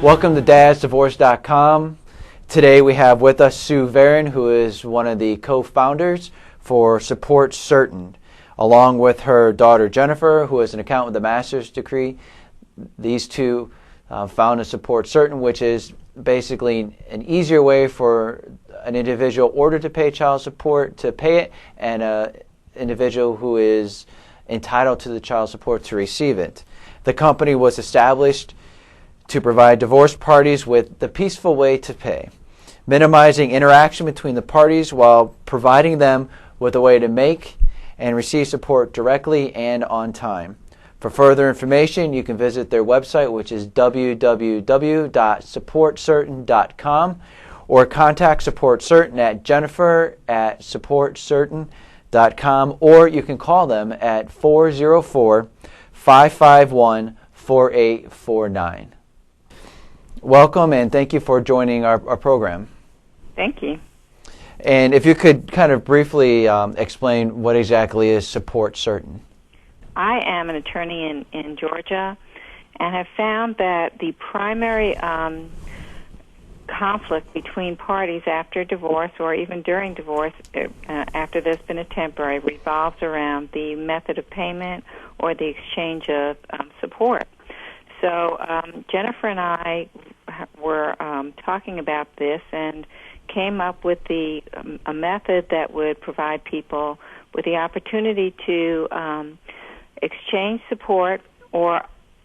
Welcome to DadsDivorce.com. Today we have with us Sue Varon, who is one of the co-founders for Support Certain, along with her daughter Jennifer, who is an accountant with a master's degree. These two founded Support Certain, which is basically an easier way for an individual ordered to pay child support to pay it, and an individual who is entitled to the child support to receive it. The company was established to provide divorced parties with the peaceful way to pay, minimizing interaction between the parties while providing them with a way to make and receive support directly and on time. For further information, you can visit their website, which is www.supportcertain.com, or contact Support Certain at jennifer@supportcertain.com, or you can call them at 404-551-4849. Welcome, and thank you for joining our program. Thank you. And if you could kind of briefly explain what exactly is Support Certain. I am an attorney in Georgia and have found that the primary conflict between parties after divorce or even during divorce, after there's been a temporary, revolves around the method of payment or the exchange of support. So Jennifer and I were talking about this and came up with a method that would provide people with the opportunity to exchange support or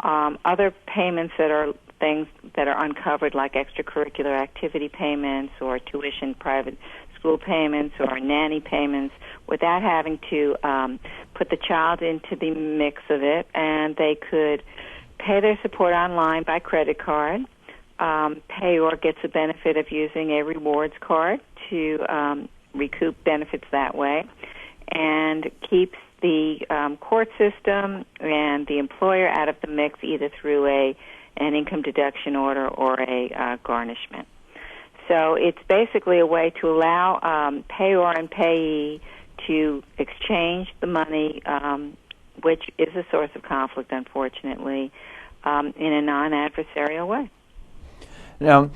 other payments that are things that are uncovered, like extracurricular activity payments or tuition private school payments or nanny payments, without having to put the child into the mix of it, and they could pay their support online by credit card. Payor gets the benefit of using a rewards card to recoup benefits that way, and keeps the court system and the employer out of the mix, either through an income deduction order or a garnishment. So it's basically a way to allow payor and payee to exchange the money, which is a source of conflict, unfortunately, in a non-adversarial way. Now,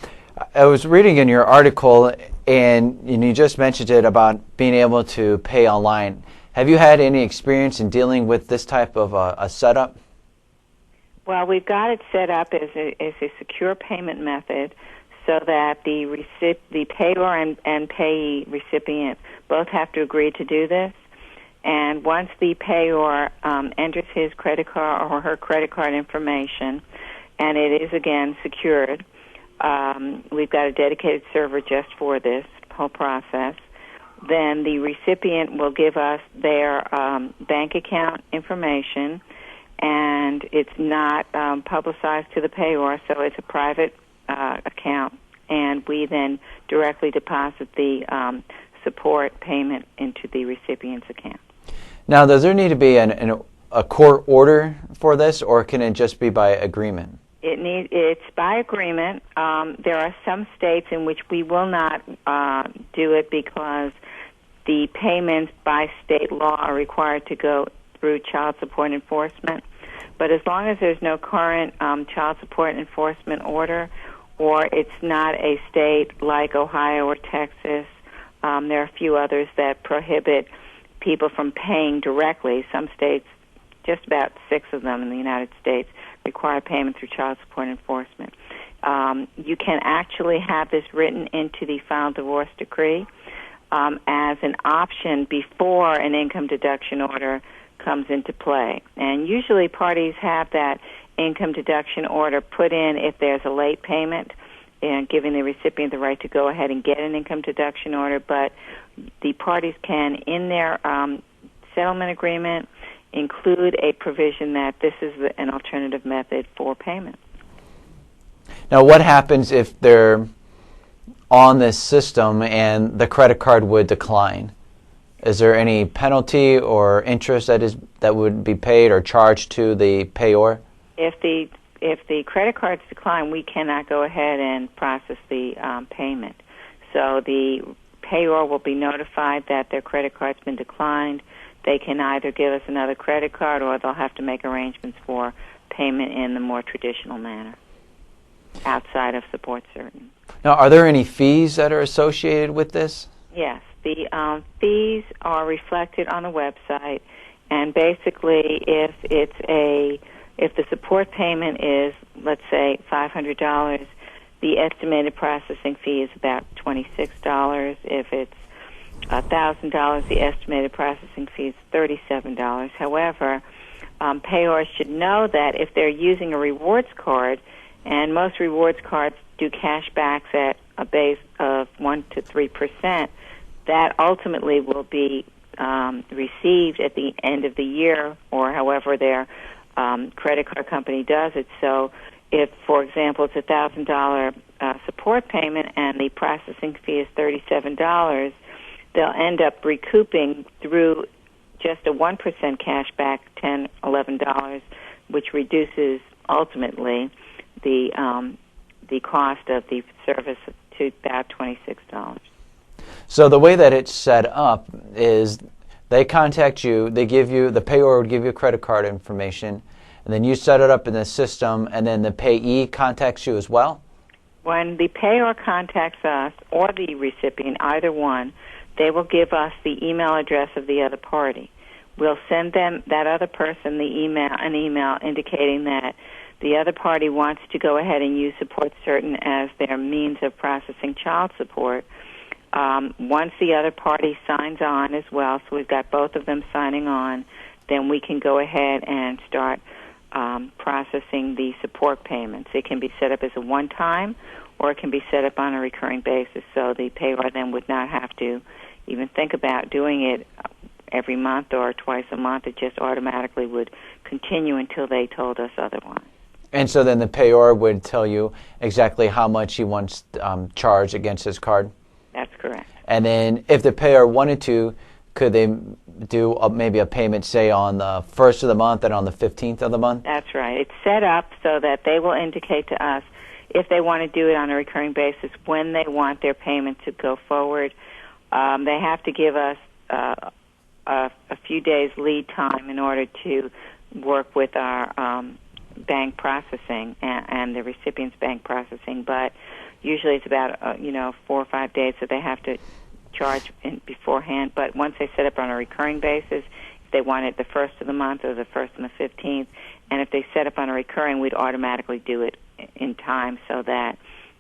I was reading in your article, and you just mentioned it about being able to pay online. Have you had any experience in dealing with this type of a setup? Well, we've got it set up as a secure payment method so that the payor and payee recipient both have to agree to do this. And once the payor enters his credit card or her credit card information, and it is, again, secured, we've got a dedicated server just for this whole process, then the recipient will give us their bank account information, and it's not publicized to the payor, so it's a private account, and we then directly deposit the support payment into the recipient's account. Now, does there need to be a court order for this, or can it just be by agreement? It's by agreement. There are some states in which we will not do it because the payments by state law are required to go through child support enforcement. But as long as there's no current child support enforcement order, or it's not a state like Ohio or Texas, there are a few others that prohibit people from paying directly. Some states, just about 6 of them in the United States, require payment through child support enforcement. You can actually have this written into the final divorce decree as an option before an income deduction order comes into play. And usually parties have that income deduction order put in if there's a late payment, and giving the recipient the right to go ahead and get an income deduction order. But the parties can, in their settlement agreement, include a provision that this is an alternative method for payment. Now, what happens if they're on this system and the credit card would decline? Is there any penalty or interest that would be paid or charged to the payor? If the credit cards decline, we cannot go ahead and process the payment. So the payor will be notified that their credit card's been declined. They can either give us another credit card, or they'll have to make arrangements for payment in the more traditional manner. outside of Support Certain. Now, are there any fees that are associated with this? Yes, the fees are reflected on the website, and basically, if the support payment is, let's say, $500, the estimated processing fee is about $26. If it's $1,000, the estimated processing fee is $37. However, payors should know that if they're using a rewards card, and most rewards cards do cash backs at a base of 1 to 3%, that ultimately will be received at the end of the year, or however their credit card company does it. So if, for example, it's a $1,000 support payment and the processing fee is $37, they'll end up recouping through just a 1% cash back, $10, $11, which reduces ultimately the cost of the service to about $26. So the way that it's set up is they contact you, the payor would give you credit card information, and then you set it up in the system, and then the payee contacts you as well? When the payor contacts us or the recipient, either one, they will give us the email address of the other party. We'll send them, that other person, an email indicating that the other party wants to go ahead and use Support Certain as their means of processing child support. Once the other party signs on as well, so we've got both of them signing on, then we can go ahead and start processing the support payments. It can be set up as a one-time, or it can be set up on a recurring basis, so the payor then would not have to even think about doing it every month or twice a month. It just automatically would continue until they told us otherwise. And so then the payor would tell you exactly how much he wants charged against his card? That's correct. And then if the payor wanted to, could they do maybe a payment, say, on the 1st of the month and on the 15th of the month? That's right. It's set up so that they will indicate to us if they want to do it on a recurring basis, when they want their payment to go forward. They have to give us a few days lead time in order to work with our bank processing and the recipient's bank processing, but usually it's about 4 or 5 days that they have to charge beforehand. But once they set up on a recurring basis, if they want it the 1st of the month or the 1st and the 15th, and if they set up on a recurring, we'd automatically do it in time so that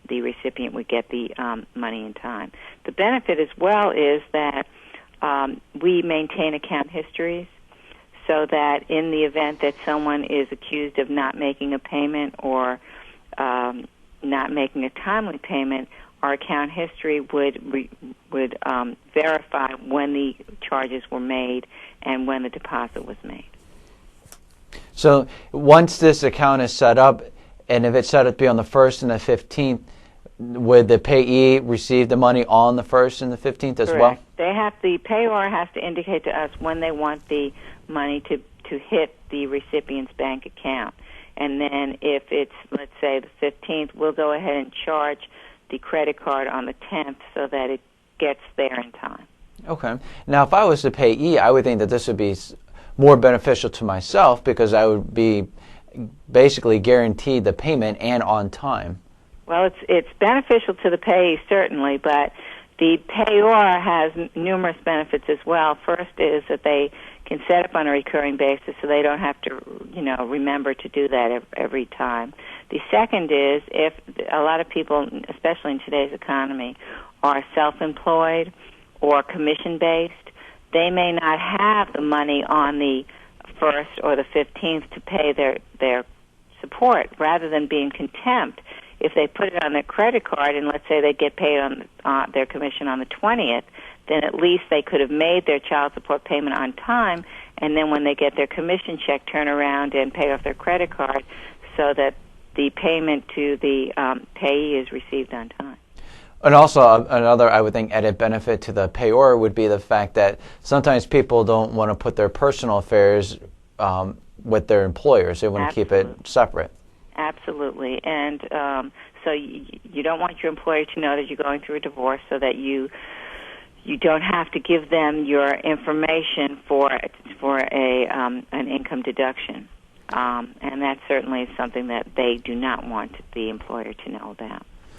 the recipient would get the money in time. The benefit as well is that we maintain account histories, so that in the event that someone is accused of not making a payment or not making a timely payment, our account history would verify when the charges were made and when the deposit was made. So once this account is set up, and if it's set up to be on the 1st and the 15th, would the payee receive the money on the 1st and the 15th as well? The payor has to indicate to us when they want the money to hit the recipient's bank account. And then if it's, let's say, the 15th, we'll go ahead and charge the credit card on the 10th so that it gets there in time. Okay. Now, if I was the payee, I would think that this would be more beneficial to myself because I would be basically guaranteed the payment and on time. Well, it's beneficial to the payee, certainly, but the payor has numerous benefits as well. First is that they can set up on a recurring basis so they don't have to, remember to do that every time. The second is if a lot of people, especially in today's economy, are self-employed or commission-based, they may not have the money on the 1st or the 15th to pay their support. Rather than being contempt, if they put it on their credit card and let's say they get paid on their commission on the 20th, then at least they could have made their child support payment on time, and then when they get their commission check, turn around and pay off their credit card so that the payment to the payee is received on time. And also another, I would think, added benefit to the payor would be the fact that sometimes people don't want to put their personal affairs with their employers. They want to keep it separate. Absolutely. And so you don't want your employer to know that you're going through a divorce so that you don't have to give them your information for an income deduction. And that certainly is something that they do not want the employer to know about.